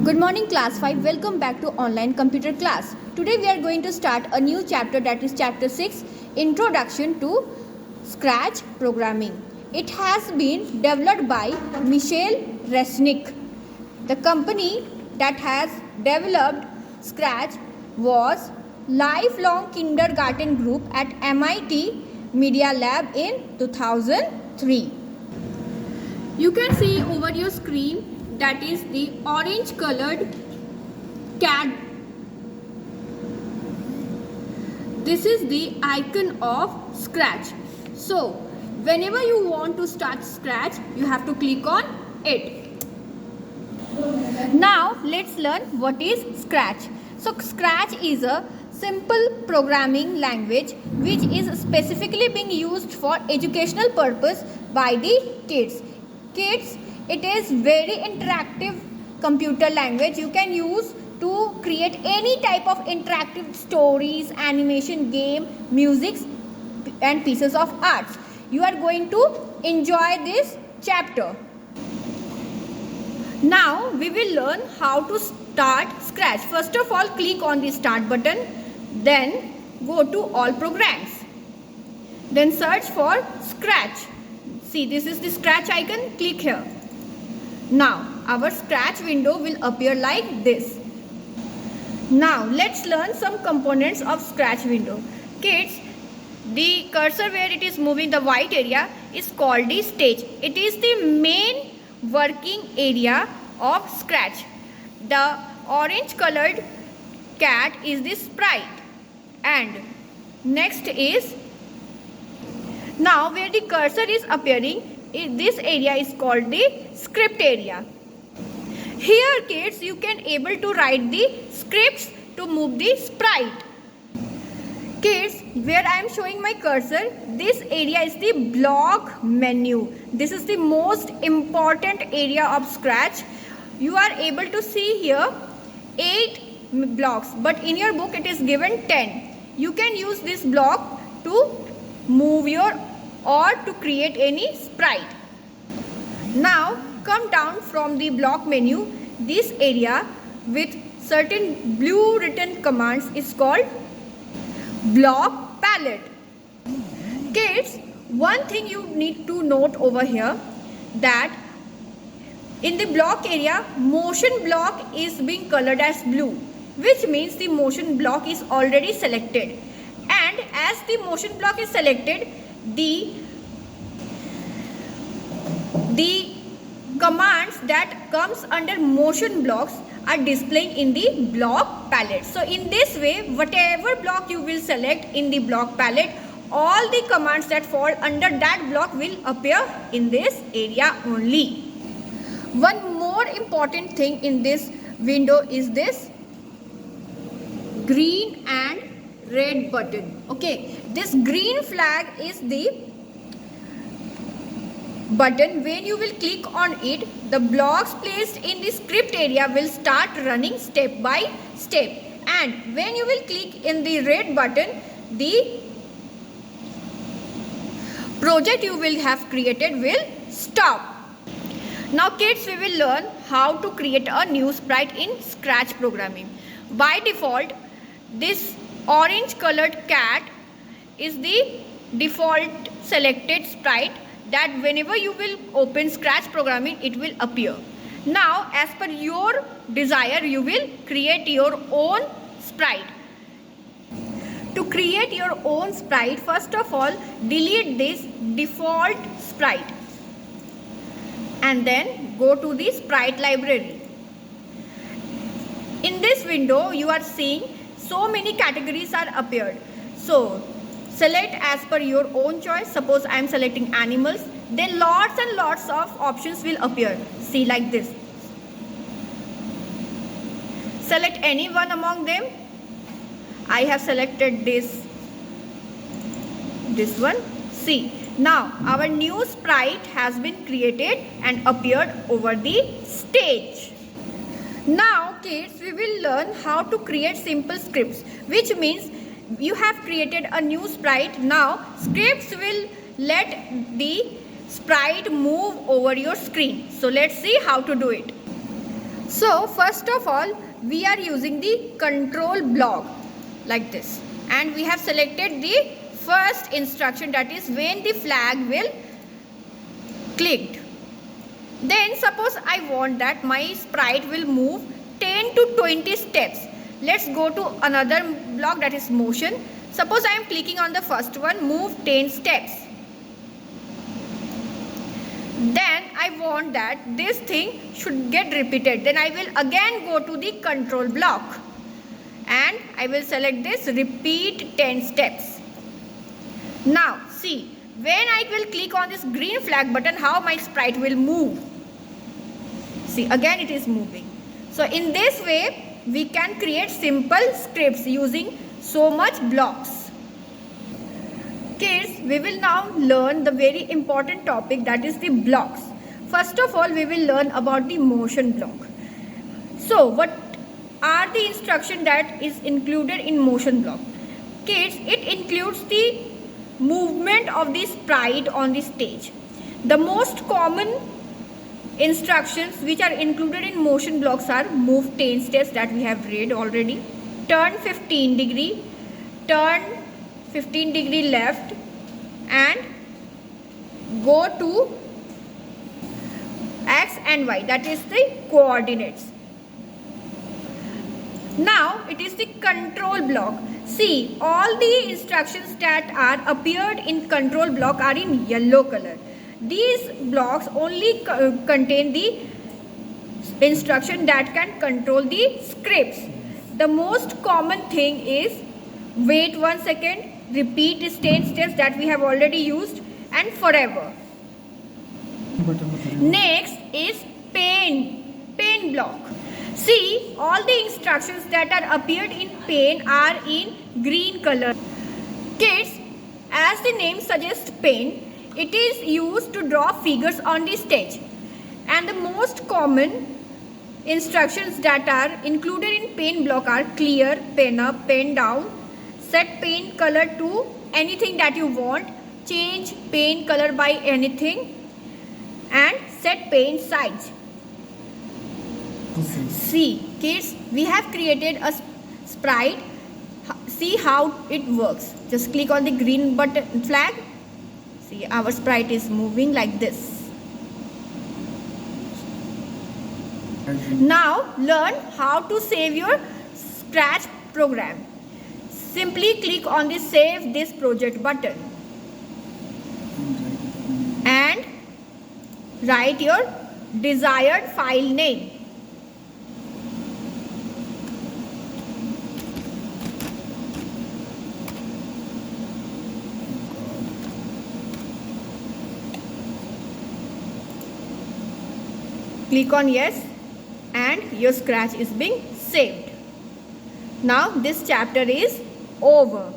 Good morning class 5. Welcome back to online computer class. Today we are going to start a new chapter, that is chapter 6, Introduction to Scratch Programming. It has been developed by Michel Resnick. The company that has developed Scratch was Lifelong Kindergarten Group at MIT Media Lab in 2003. You can see over your screen that is the orange colored cat. This is the icon of Scratch. So whenever you want to start Scratch, you have to click on it. Now let's learn what is Scratch. So Scratch is a simple programming language which is specifically being used for educational purpose by the kids. It is very interactive computer language. You can use to create any type of interactive stories, animation, game, music and pieces of arts. You are going to enjoy this chapter. Now we will learn how to start Scratch. First of all, click on the start button, then go to all programs, then search for Scratch. See, this is the Scratch icon. Click here. Now our Scratch window will appear like this. Now let's learn some components of Scratch window. Kids, the cursor where it is moving, the white area, is called the stage. It is the main working area of Scratch. The orange colored cat is the sprite, and next is, now where the cursor is appearing, this area is called the script area. Here kids, you can able to write the scripts to move the sprite. Kids, where I am showing my cursor, this area is the block menu. This is the most important area of Scratch. You are able to see here 8 blocks, but in your book it is given 10. You can use this block to move your or to create any sprite. Now come down from the block menu. This area with certain blue written commands is called block palette. Kids, one thing you need to note over here, that in the block area, motion block is being colored as blue, which means the motion block is already selected. And as the motion block is selected, the commands that comes under motion blocks are displaying in the block palette. So in this way, whatever block you will select in the block palette, all the commands that fall under that block will appear in this area only. One more important thing in this window is this green and red button. Okay, this green flag is the button. When you will click on it, the blocks placed in the script area will start running step by step, and when you will click in the red button, the project you will have created will stop. Now kids, we will learn how to create a new sprite in Scratch programming. By default, this orange colored cat is the default selected sprite that whenever you will open Scratch programming, it will appear. Now as per your desire, you will create your own sprite. To create your own sprite, first of all, delete this default sprite and then go to the sprite library. In this window, you are seeing so many categories are appeared. So select as per your own choice. Suppose I am selecting animals, then lots and lots of options will appear. See, like this. Select any one among them. I have selected this one. See, now our new sprite has been created and appeared over the stage. Now kids, we will learn how to create simple scripts, which means you have created a new sprite. Now scripts will let the sprite move over your screen. So let's see how to do it. So first of all, we are using the control block like this, and we have selected the first instruction, that is when the flag will clicked. Then suppose I want that my sprite will move 10 to 20 steps. Let's go to another block, that is motion. Suppose I am clicking on the first one, move 10 steps. Then I want that this thing should get repeated. Then I will again go to the control block and I will select this repeat 10 steps. Now see, when I will click on this green flag button, how my sprite will move. See, again it is moving. So in this way we can create simple scripts using so much blocks. Kids, we will now learn the very important topic, that is the blocks. First of all, we will learn about the motion block. So what are the instructions that is included in motion block? Kids, it includes the movement of the sprite on the stage. The most common instructions which are included in motion blocks are move 10 steps, that we have read already, turn 15 degree, turn 15 degree left, and go to X and Y, that is the coordinates. Now it is the control block. See, all the instructions that are appeared in control block are in yellow color. These blocks only contain the instruction that can control the scripts. The most common thing is wait 1 second, repeat 10 steps, that we have already used, and forever. Next is pain block. See, all the instructions that are appeared in pain are in green color. Kids, as the name suggests, pain, it is used to draw figures on the stage, and the most common instructions that are included in pain block are clear, pen up, pen down, set pain color to anything that you want, change pain color by anything, and set pain size. See, kids, we have created a sprite. See how it works. Just click on the green button flag. See, our sprite is moving like this. Now learn how to save your Scratch program. Simply click on the Save This Project button and write your desired file name. Click on yes, and your Scratch is being saved. Now this chapter is over.